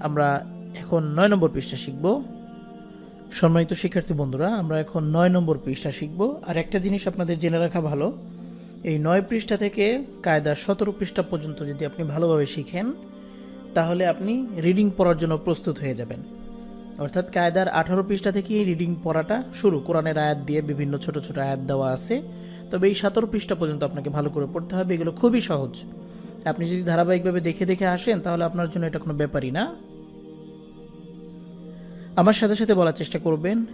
আমরা এখন 9 নম্বর পৃষ্ঠা শিখব। সম্মানিত শিক্ষার্থী বন্ধুরা, আমরা এখন 9 নম্বর পৃষ্ঠা শিখব। আর একটা জিনিস আপনাদের জেনে রাখা ভালো, এই 9 পৃষ্ঠা থেকে কায়দা 17 পৃষ্ঠা পর্যন্ত যদি আপনি ভালোভাবে শিখেন, তাহলে আপনি রিডিং পড়ার জন্য প্রস্তুত হয়ে যাবেন। অর্থাৎ কায়দার 18 পৃষ্ঠা থেকেই রিডিং পড়াটা শুরু। কোরআনের আয়াত দিয়ে বিভিন্ন ছোট ছোট আয়াত দেওয়া আছে, তবে এই 17 পৃষ্ঠা পর্যন্ত আপনাকে ভালো করে পড়তে হবে। এগুলো খুবই সহজ। আপনি যদি ধারাবাহিকভাবে দেখে দেখে আসেন, তাহলে আপনার জন্য এটা কোনো ব্যাপারই না। আমার সাথে সাথে বলার চেষ্টা করবেন।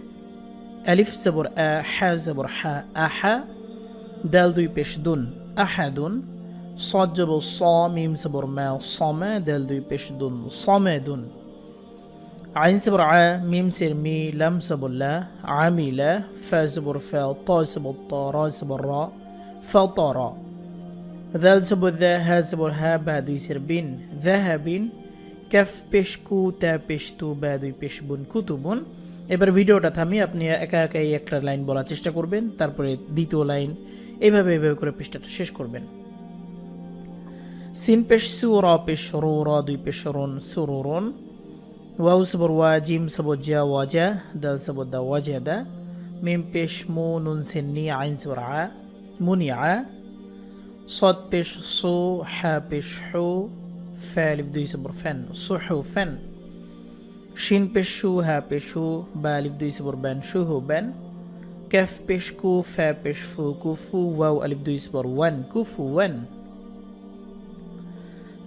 আলিফ জবর আ, হা জবর হা, আহা। দাল দুই পেশ দুন, আহাদুন। সদ জবর স, মিম জবর মা, সমা। দাল দুই পেশ দুন, সমেদুন। আইন জবর আ, মিম সের মি, লাম জবর লা, আমিলা। ফা জবর ফা, ত জবর ত, রা জবর রা, ফাতারা। দাল জবর দা, হা জবর হা, বা দুই সের বিন, যাহাবিন। ক্যাফ পেশ কু, তা পেশ তু, বা দুই পেশ বুন, কুতুবুন। এবার ভিডিওটা থামিয়ে আপনি একা একা এই একটা লাইন বলার চেষ্টা করবেন, তারপরে দ্বিতীয় লাইন, এইভাবে করে পৃষ্ঠাটা শেষ করবেন। সিন পেশ সু, র পেশ রো, র দুই পেশ রন, সুরুরুন। ওয়াউ সবর ওয়া, জিম সবর জিয়া, ওয়াজা। দাল সবর দা, ওয়াজাদা। মিম পেশ মু, নুন সিন নি, আইন সবর আ, মুনিআ। صاد পেশ সু, হা পেশ হু, ফা আলিফ দুই সবর ফেন, সুহুফান। শিন পেশ শু, হা পেশ হু, বা আলিফ দুই সবর বেন, শুহুবান। ক্যাফ পেশ কু, ফা পেশ ফু, কুফু। ওয়াও আলিফ দুই সবর ওয়ান, কুফুওয়ান।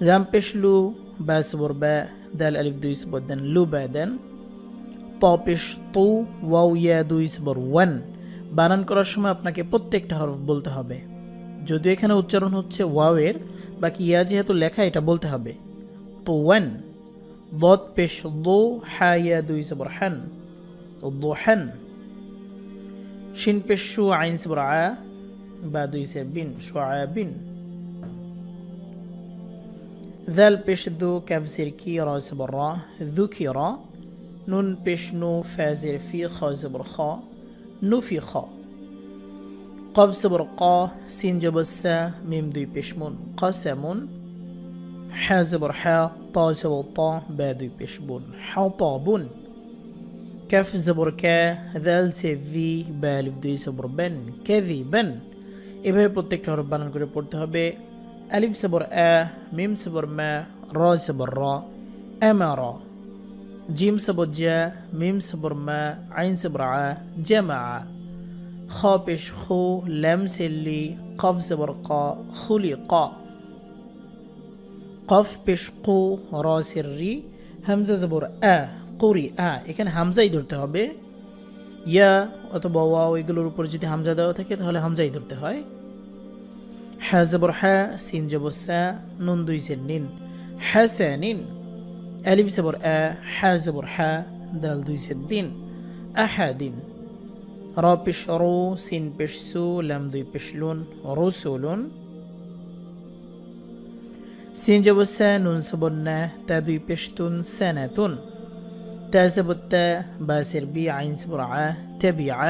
লাম পেশ লু, বা সবর বা, দাল আলিফ দুই সবর দেন, লুবাদান। ত পেশ তু, ওয়াও ইয়া দুই সবর ওয়ান। বানান করার সময় আপনাকে প্রত্যেকটা হরফ বলতে হবে। যদিও এখানে উচ্চারণ হচ্ছে ওয়াও এর, বাকি ইয়া যেহেতু লেখা, এটা বলতে হবে। তো ওয়ান। ضاد পেশ দো, হা ইয়া দুই সবর হান, দোহান। শিন পেশ শু, আইন সবর আ, বা দুই সে বিন, শুআবিন। ذال পেশ দু, কাফ জের কি, রা সবর রা, যুকিরা। নুন পেশ নু, ফা জের ফি, খা সবর খা, নুফিখা। কফ সবর কা, সিন জবর সা, মিম দুই পেশ মুন, কাসামুন। হা জবর হা, তা জবর তা, বা দুই পেশ বুন, হাতাবুন। كاف زبر কা, দাল সে ভি, বা আলিফ দুই জবর বেন, কাযিবান। এভাবে প্রত্যেকটা হরফ বানান করে পড়তে হবে। আলিফ জবর আ, মিম জবর মা, রা জবর রা, আমারা। জিম জবর জা, মিম জবর মা, আইন জবর আ, জামা। খ পেশ খু, লাম সে লি, কফ জবর কা, খুলিকা। কফ পেশ কু, রা সে রি, হামজা জবর আ, কুরি আ। এখানে হামজাই ধরতে হবে। ইয়া অথবা ওয়াও এগুলোর উপর যদি হামজা দেওয়া থাকে, তাহলে হামজাই ধরতে হয়। হা জবর হা, সিন জবর সা, নুন দুই সের নিন, হাসানিন। আলিফ জবর আ, হা জবর হা, দাল দুই সের দিন, আহাদিন। রা পেশ রু, সিন পেশ সু, লাম দুই পেশ লুন, রুসুলুন। সিন জবর সা, নুন জবর না, তা দুই পেশ তুন, সানাতুন। تا زبر تا، با سر بي، عين زبر ع، تبع.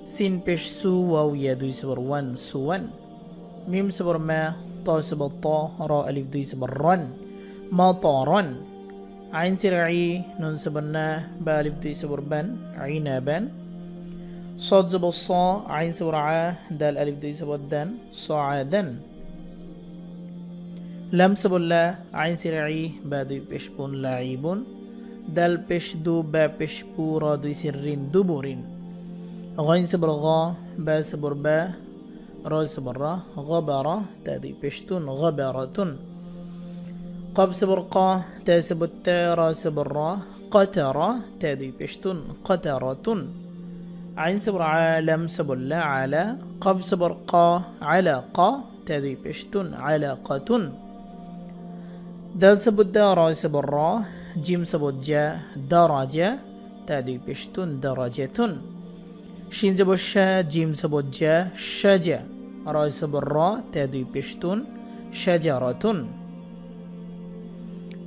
سين بش سو، واو يا دوي زبر ون، سون. ميم زبر ما، طا زبر طا، را ألف دوي زبر رن، مطارا. عين سر عي، نون زبر نا، با ألف دوي زبر بن، عنبا. صاد زبر صا، عين زبر ع، دال ألف دوي زبر دن، صعدا. لم زبر لا، عين سر عي، با دوي بش بون، لاعبون. دال পেশ দু, বা পেশ পু, রা দুই সের রিন, দুবুরিন। গাইন সবর গা, বা সবর বা, রা সবর রা, গাবারা। তা দুই পেশ তুন, গাবারাতুন। কফ সবর কা, তা সবর তা, রা সবর রা, قترا. তা দুই পেশ তুন, قتراتun. আইন সবর আ, লাম সবর লা, আলা। কফ সবর কা, আলাকা। তা দুই পেশ তুন, আলাকাতুন। দাল সবর দা, রা সবর রা, জিম সবর জা, দারাজা। তা দুই পেশ তুন, দারাজাতুন। শিন জবর শা, জিম সবর জা, শাজা। রা সবর রা, তা দুই পেশ তুন, শাজারাতুন।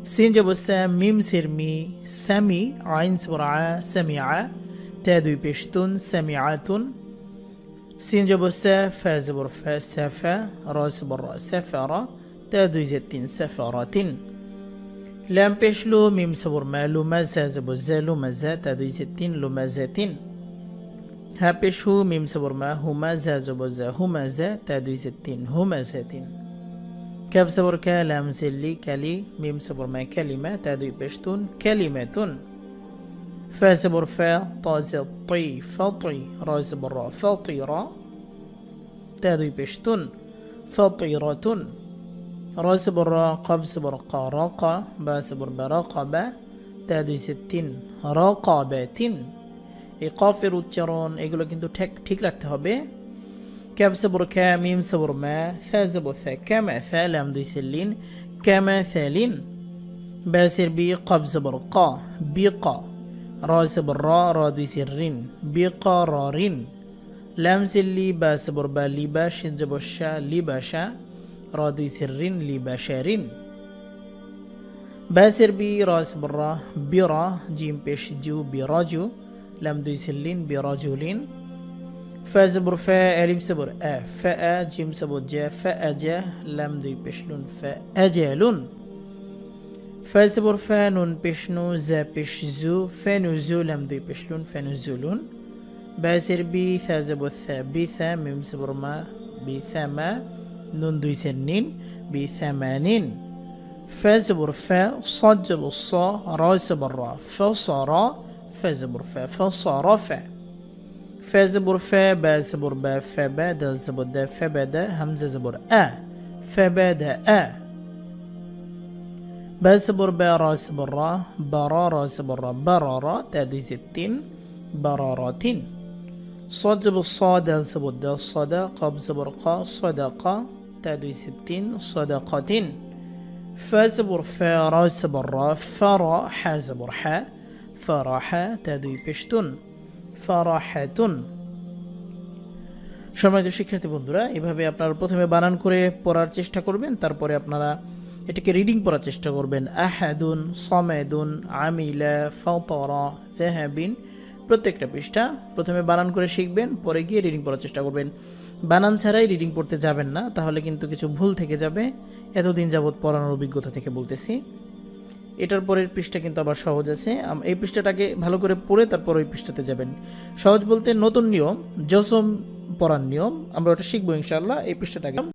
সিন জবর সা, মিম সের মি, সামি। আইন সবর আ, সামিআ। তা দুই পেশ তুন, সামিআতুন। সিন জবর সা, ফা জবর ফা, সাফা। রা সবর রা, সাফারা। তা দুই জের তিন, সাফারাতিন। لام پیش لو میم صبر ما لمزة زبر زا لمزة تا دوی ستین لمزتین ها پیش هو میم صبر ما هما زا زبر زا همزة تا دوی ستین همزتین كاف صبر كا لام زلي كلي ميم صبر ما كلمة تا دوي بشتون كلمة فا صبر فا طا زل طي فطي را صبر را فطيرة تا دوي بشتون فطيرة را صبر را قاف صبر قا راقا با صبر براقبة تا دوي ستين راقبات এই কফের উচ্চারণ এগুলো কিন্তু ঠিক রাখতে হবে كاف صبر كا ميم صبر ما ثا زبر ثا كما ثا لام دوي سلين كما ثالين باسر بي قاف صبر قا بقا را صبر را دوي سرين بقرارين لام سلي با صبر با لبا شين زبر شا لباشا را دوي سرين لبشارين باسر بي را صبر را برا جيم بيش جو براجو لام دوي سلين برجولين فا زبر فا ألف زبر أ فا جيم زبر جا فأجا لام دوي بشلون فأجالون فا زبر فا نون بشنو زا بشزو فنزو لام دوي بشلون فنزولون باسر بي ثا زبر ثا بثا ميم زبر ما بثما نون دوي سنين بثمانين فا زبر فا صاد زبر صا را زبر را فصارا فا زبر فا فصارفا فا زبر فا با زبر با فبا دال زبر دا فبدا همزة زبر أ فبدا أ با زبر با را زبر را برا را زبر را برارا تادي ستين براراتين صاد زبر صاد دال زبر دا صدا قاب زبر قا صدقا تادي ستين صدقاتين فا زبر فا را زبر را فرا حا زبر حا فرحا تادي بشتون ফারাহাতুন সম্মানিত শিক্ষার্থী বন্ধুরা এভাবে আপনারা প্রথমে বানান করে পড়ার চেষ্টা করবেন তারপরে আপনারা এটাকে রিডিং পড়ার চেষ্টা করবেন আহাদুন সামাদুন আমিলা ফাতারা যাহাবিন প্রত্যেকটা পৃষ্ঠা প্রথমে বানান করে শিখবেন পরে গিয়ে রিডিং পড়ার চেষ্টা করবেন বানান ছাড়াই রিডিং পড়তে যাবেন না তাহলে কিন্তু কিছু ভুল থেকে যাবে এতদিন যাবত পড়ানোর অভিজ্ঞতা থেকে বলতেছি এটার পরের পৃষ্ঠা কিন্তু আবার সহজ আছে এই পৃষ্ঠাটাকে ভালো করে পড়ে তারপর ওই পৃষ্ঠাতে যাবেন সহজ বলতে নতুন নিয়ম জসম পড়ার নিয়ম আমরা ওটা শিখবো ইনশাআল্লাহ এই পৃষ্ঠাটাকে